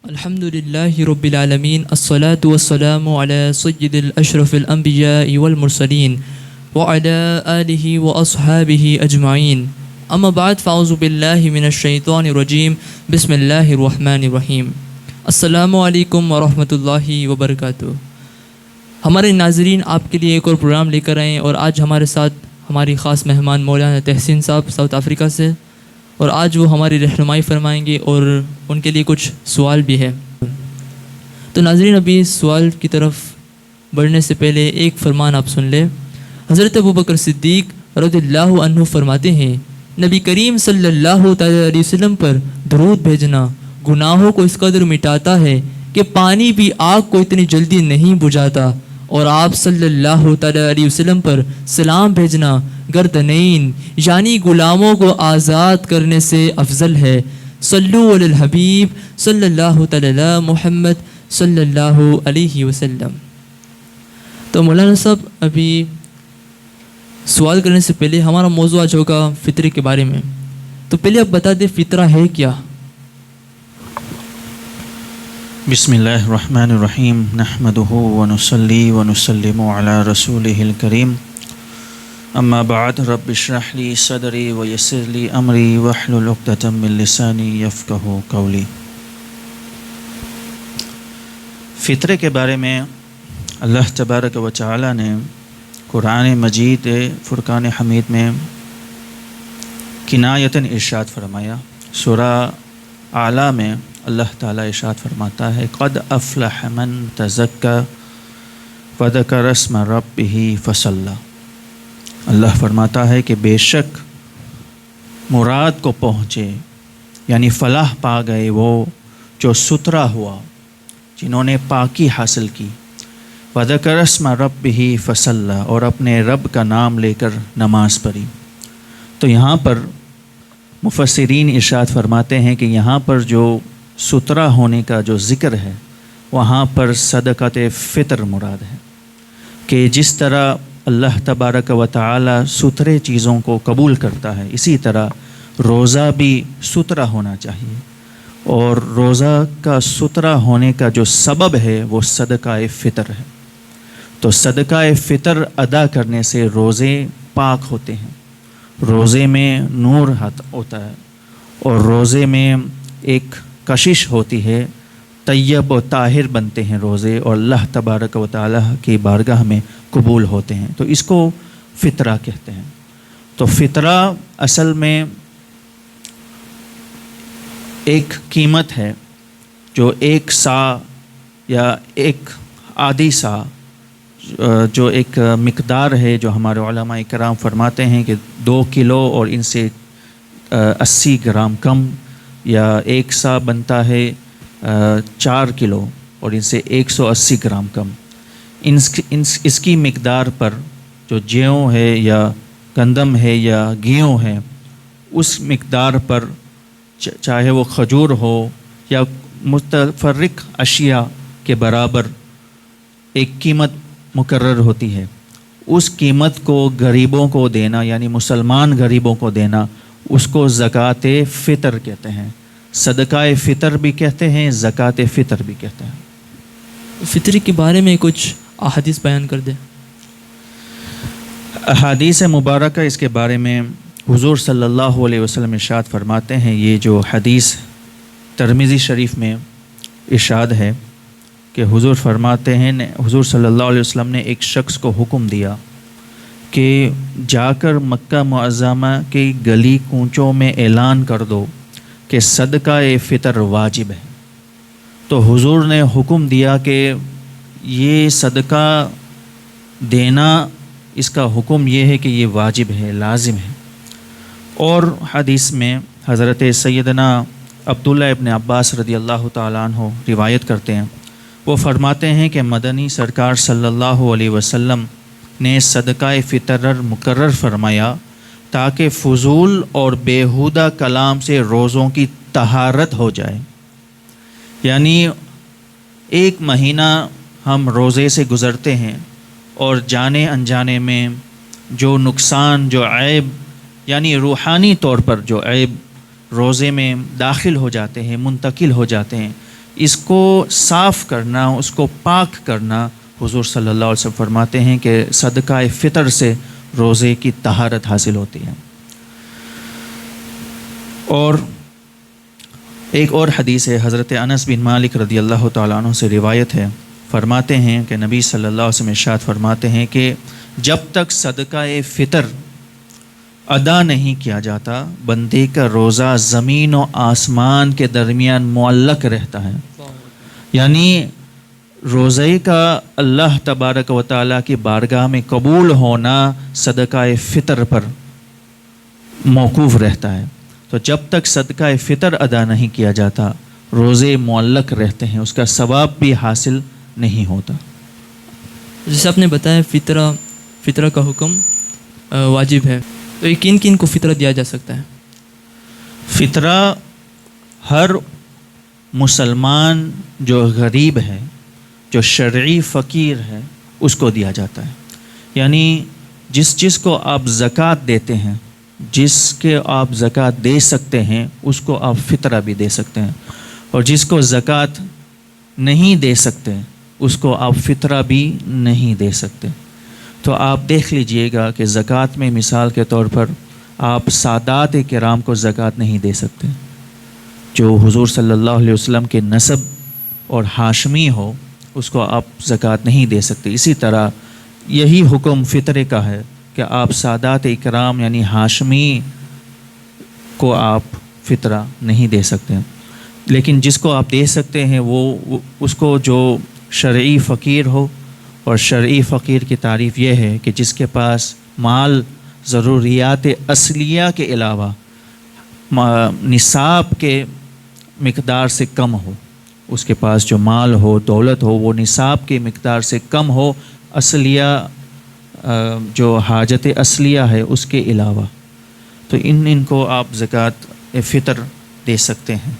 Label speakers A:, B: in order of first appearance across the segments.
A: الحمد لله رب العالمين الصلاة والسلام على سيد الأشرف الأنبياء والمرسلين وعلى آله وأصحابه أجمعين أما بعد فأعوذ بالله من الشيطان الرجيم بسم الله الرحمن الرحيم السلام علیکم ورحمۃ اللہ وبرکاتہ۔ ہمارے ناظرین آپ کے لیے ایک اور پروگرام لے کر آئے ہیں، اور آج ہمارے ساتھ ہماری خاص مہمان مولانا تحسین صاحب ساؤتھ افریقہ سے، اور آج وہ ہماری رہنمائی فرمائیں گے اور ان کے لیے کچھ سوال بھی ہے۔ تو ناظرین، ابھی سوال کی طرف بڑھنے سے پہلے ایک فرمان آپ سن لیں۔ حضرت ابوبکر صدیق رضی اللہ عنہ فرماتے ہیں، نبی کریم صلی اللہ تعالی علیہ وسلم پر درود بھیجنا گناہوں کو اس قدر مٹاتا ہے کہ پانی بھی آگ کو اتنی جلدی نہیں بجھاتا، اور آپ صلی اللہ تعالی علیہ وسلم پر سلام بھیجنا گردنین یعنی غلاموں کو آزاد کرنے سے افضل ہے۔ صلو علی الحبیب صلی اللہ تعالی علی محمد صلی اللہ علیہ وسلم۔ تو مولانا صاحب، ابھی سوال کرنے سے پہلے ہمارا موضوع آج ہوگا فطرے کے بارے میں، تو پہلے آپ بتا دیں فطرہ ہے کیا؟
B: بسم اللہ الرحمن الرحیم، نحمدہ ونصلی ونسلم علی رسولہ الکریم، اما بعد، رب اشرح لی صدری ویسر لی امری واحلل عقدۃ من لسانی یفقہوا قولی۔ فطرے کے بارے میں اللہ تبارک و تعالی نے قرآن مجید فرقان حمید میں کنایتاً ارشاد فرمایا۔ سورہ اعلیٰ میں اللہ تعالیٰ ارشاد فرماتا ہے، قد افلح من تزکا وذکر اسم ربہ فصلی۔ اللہ فرماتا ہے کہ بے شک مراد کو پہنچے، یعنی فلاح پا گئے وہ جو ستھرا ہوا، جنہوں نے پاکی حاصل کی، وذکر اسم ربہ فصلی، اور اپنے رب کا نام لے کر نماز پڑھی۔ تو یہاں پر مفسرین ارشاد فرماتے ہیں کہ یہاں پر جو ستھرا ہونے کا جو ذکر ہے، وہاں پر صدقۃ فطر مراد ہے، کہ جس طرح اللہ تبارک و تعالی ستھرے چیزوں کو قبول کرتا ہے، اسی طرح روزہ بھی ستھرا ہونا چاہیے، اور روزہ کا ستھرا ہونے کا جو سبب ہے وہ صدقہ فطر ہے۔ تو صدقہ فطر ادا کرنے سے روزے پاک ہوتے ہیں، روزے میں نور ہوتا ہے، اور روزے میں ایک کشش ہوتی ہے، طیب و طاہر بنتے ہیں روزے، اور اللہ تبارک و تعالیٰ کی بارگاہ میں قبول ہوتے ہیں۔ تو اس کو فطرہ کہتے ہیں۔ تو فطرہ اصل میں ایک قیمت ہے جو ایک سا یا ایک آدھی سا، جو ایک مقدار ہے جو ہمارے علماء کرام فرماتے ہیں کہ 2 کلو اور ان سے 80 گرام کم، یا ایک سا بنتا ہے 4 کلو اور ان سے 180 گرام کم، اس کی مقدار پر جو جیوں ہے یا گندم ہے یا گیہوں ہے، اس مقدار پر چاہے وہ کھجور ہو یا متفرق اشیاء کے برابر ایک قیمت مقرر ہوتی ہے۔ اس قیمت کو غریبوں کو دینا، یعنی مسلمان غریبوں کو دینا، اس کو زکوٰۃ فطر کہتے ہیں۔ صدقہ فطر بھی کہتے ہیں، زکوٰۃ فطر بھی کہتے ہیں۔
A: فطر کے بارے میں کچھ احادیث بیان کر دیں۔
B: احادیث مبارکہ اس کے بارے میں حضور صلی اللہ علیہ وسلم ارشاد فرماتے ہیں۔ یہ جو حدیث ترمذی شریف میں ارشاد ہے کہ حضور فرماتے ہیں، حضور صلی اللہ علیہ وسلم نے ایک شخص کو حکم دیا کہ جا کر مکہ معظمہ کی گلی کوچوں میں اعلان کر دو کہ صدقہ فطر واجب ہے۔ تو حضور نے حکم دیا کہ یہ صدقہ دینا، اس کا حکم یہ ہے کہ یہ واجب ہے، لازم ہے۔ اور حدیث میں حضرت سیدنا عبداللہ ابن عباس رضی اللہ تعالیٰ عنہ روایت کرتے ہیں، وہ فرماتے ہیں کہ مدنی سرکار صلی اللہ علیہ وسلم نے صدقہ فطر مقرر فرمایا تاکہ فضول اور بیہودہ کلام سے روزوں کی طہارت ہو جائے۔ یعنی ایک مہینہ ہم روزے سے گزرتے ہیں، اور جانے انجانے میں جو نقصان، جو عیب، یعنی روحانی طور پر جو عیب روزے میں داخل ہو جاتے ہیں، منتقل ہو جاتے ہیں، اس کو صاف کرنا، اس کو پاک کرنا، حضور صلی اللہ علیہ وسلم فرماتے ہیں کہ صدقہ فطر سے روزے کی طہارت حاصل ہوتی ہے۔ اور ایک اور حدیث ہے، حضرت انس بن مالک رضی اللہ تعالیٰ عنہ سے روایت ہے، فرماتے ہیں کہ نبی صلی اللہ علیہ وسلم ارشاد فرماتے ہیں کہ جب تک صدقہ فطر ادا نہیں کیا جاتا، بندے کا روزہ زمین و آسمان کے درمیان معلق رہتا ہے۔ یعنی روزے کا اللہ تبارک و تعالیٰ کی بارگاہ میں قبول ہونا صدقہ فطر پر موقوف رہتا ہے۔ تو جب تک صدقہ فطر ادا نہیں کیا جاتا، روزے معلق رہتے ہیں، اس کا ثواب بھی حاصل نہیں ہوتا۔
A: جیسے آپ نے بتایا فطرہ کا حکم واجب ہے، تو یہ کن کن کو فطرہ دیا جا سکتا ہے؟
B: فطرہ ہر مسلمان جو غریب ہے، جو شرعی فقیر ہے، اس کو دیا جاتا ہے۔ یعنی جس کو آپ زکوٰۃ دیتے ہیں، جس کے آپ زکوٰۃ دے سکتے ہیں، اس کو آپ فطرہ بھی دے سکتے ہیں، اور جس کو زکوٰۃ نہیں دے سکتے اس کو آپ فطرہ بھی نہیں دے سکتے۔ تو آپ دیکھ لیجئے گا کہ زکوٰۃ میں مثال کے طور پر آپ سادات کرام کو زکوٰۃ نہیں دے سکتے، جو حضور صلی اللہ علیہ وسلم کے نسب اور ہاشمی ہو، اس کو آپ زکوٰۃ نہیں دے سکتے۔ اسی طرح یہی حکم فطرے کا ہے کہ آپ سادات اکرام یعنی ہاشمی کو آپ فطرہ نہیں دے سکتے، لیکن جس کو آپ دے سکتے ہیں وہ اس کو جو شرعی فقیر ہو، اور شرعی فقیر کی تعریف یہ ہے کہ جس کے پاس مال ضروریات اصلیہ کے علاوہ نصاب کے مقدار سے کم ہو، اس کے پاس جو مال ہو، دولت ہو، وہ نصاب کی مقدار سے کم ہو، اصلیہ جو حاجت اصلیہ ہے اس کے علاوہ، تو ان کو آپ زکوٰۃ فطر دے سکتے ہیں۔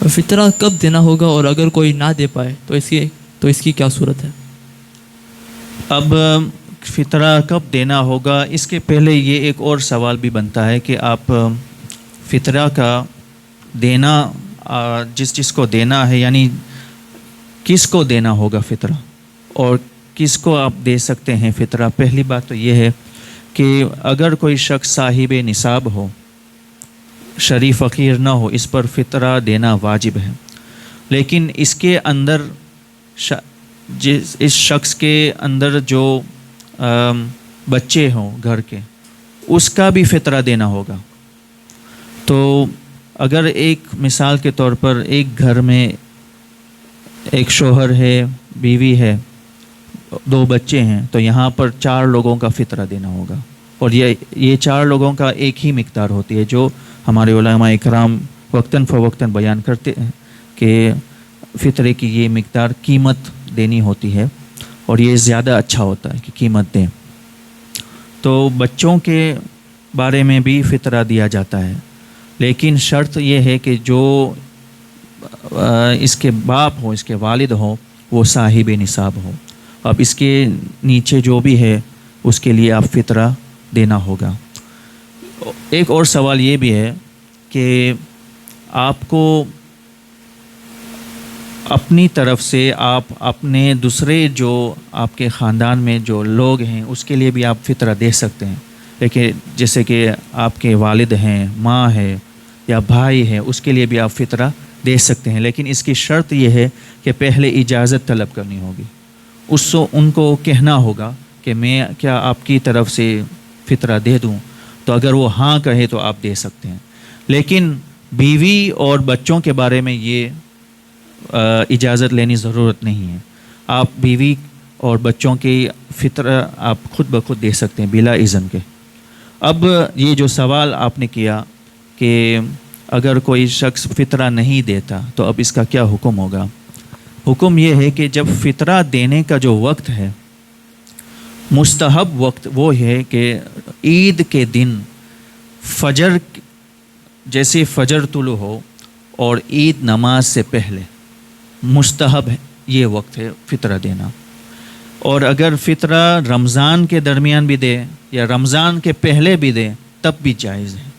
A: فطرہ کب دینا ہوگا، اور اگر کوئی نہ دے پائے تو اس کی کیا صورت ہے؟
B: اب فطرہ کب دینا ہوگا، اس کے پہلے یہ ایک اور سوال بھی بنتا ہے کہ آپ فطرہ کا دینا جس کو دینا ہے، یعنی کس کو دینا ہوگا فطرہ، اور کس کو آپ دے سکتے ہیں فطرہ۔ پہلی بات تو یہ ہے کہ اگر کوئی شخص صاحب نصاب ہو، شرعی فقیر نہ ہو، اس پر فطرہ دینا واجب ہے، لیکن اس کے اندر اس شخص کے اندر جو بچے ہوں گھر کے، اس کا بھی فطرہ دینا ہوگا۔ تو اگر ایک مثال کے طور پر ایک گھر میں ایک شوہر ہے، بیوی ہے، 2 بچے ہیں، تو یہاں پر 4 لوگوں کا فطرہ دینا ہوگا، اور یہ 4 لوگوں کا ایک ہی مقدار ہوتی ہے، جو ہمارے علماء اکرام وقتاً فوقتاً بیان کرتے ہیں کہ فطرے کی یہ مقدار قیمت دینی ہوتی ہے، اور یہ زیادہ اچھا ہوتا ہے کہ قیمت دیں۔ تو بچوں کے بارے میں بھی فطرہ دیا جاتا ہے، لیکن شرط یہ ہے کہ جو اس کے باپ ہو، اس کے والد ہو، وہ صاحب نصاب ہو۔ اب اس کے نیچے جو بھی ہے اس کے لیے آپ فطرہ دینا ہوگا۔ ایک اور سوال یہ بھی ہے کہ آپ کو اپنی طرف سے آپ اپنے دوسرے جو آپ کے خاندان میں جو لوگ ہیں اس کے لیے بھی آپ فطرہ دے سکتے ہیں، لیکن جیسے کہ آپ کے والد ہیں، ماں ہے یا بھائی ہے، اس کے لیے بھی آپ فطرہ دے سکتے ہیں، لیکن اس کی شرط یہ ہے کہ پہلے اجازت طلب کرنی ہوگی، ان کو کہنا ہوگا کہ میں کیا آپ کی طرف سے فطرہ دے دوں، تو اگر وہ ہاں کہے تو آپ دے سکتے ہیں۔ لیکن بیوی اور بچوں کے بارے میں یہ اجازت لینی ضرورت نہیں ہے، آپ بیوی اور بچوں کی فطرہ آپ خود بخود دے سکتے ہیں بلا اذن کے۔ اب یہ جو سوال آپ نے کیا کہ اگر کوئی شخص فطرہ نہیں دیتا تو اب اس کا کیا حکم ہوگا، حکم یہ ہے کہ جب فطرہ دینے کا جو وقت ہے، مستحب وقت وہ ہے کہ عید کے دن فجر، جیسے فجر طلوع ہو اور عید نماز سے پہلے مستحب ہے، یہ وقت ہے فطرہ دینا۔ اور اگر فطرہ رمضان کے درمیان بھی دے یا رمضان کے پہلے بھی دے تب بھی جائز ہے،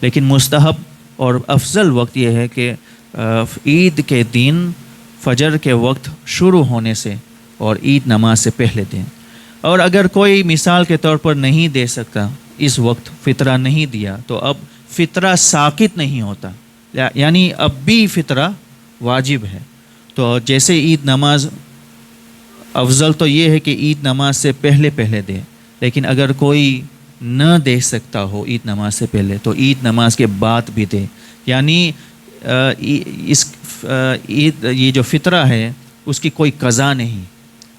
B: لیکن مستحب اور افضل وقت یہ ہے کہ عید کے دن فجر کے وقت شروع ہونے سے اور عید نماز سے پہلے دیں. اور اگر کوئی مثال کے طور پر نہیں دے سکتا، اس وقت فطرہ نہیں دیا، تو اب فطرہ ساقط نہیں ہوتا، یعنی اب بھی فطرہ واجب ہے. تو جیسے عید نماز افضل تو یہ ہے کہ عید نماز سے پہلے دے، لیکن اگر کوئی نہ دے سکتا ہو عید نماز سے پہلے تو عید نماز کے بعد بھی دے. یعنی اس عید یہ جو فطرہ ہے اس کی کوئی قضا نہیں،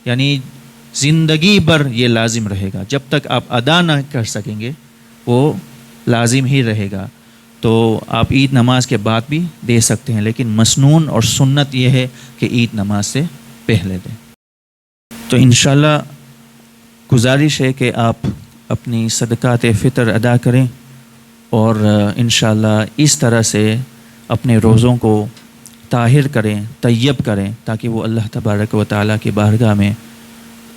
B: یعنی زندگی بھر یہ لازم رہے گا، جب تک آپ ادا نہ کر سکیں گے وہ لازم ہی رہے گا. تو آپ عید نماز کے بعد بھی دے سکتے ہیں، لیکن مسنون اور سنت یہ ہے کہ عید نماز سے پہلے دیں. تو انشاءاللہ گزارش ہے کہ آپ اپنی صدقات فطر ادا کریں اور انشاءاللہ اس طرح سے اپنے روزوں کو طاہر کریں، طیب کریں، تاکہ وہ اللہ تبارک و تعالیٰ کی بارگاہ میں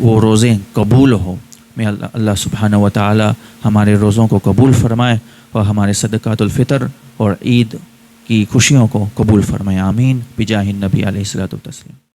B: وہ روزے قبول ہو. میں اللہ سبحانہ و تعالیٰ ہمارے روزوں کو قبول فرمائے اور ہمارے صدقات الفطر اور عید کی خوشیوں کو قبول فرمائے. آمین بجاہ النبی علیہ الصلوۃ والتسلیم.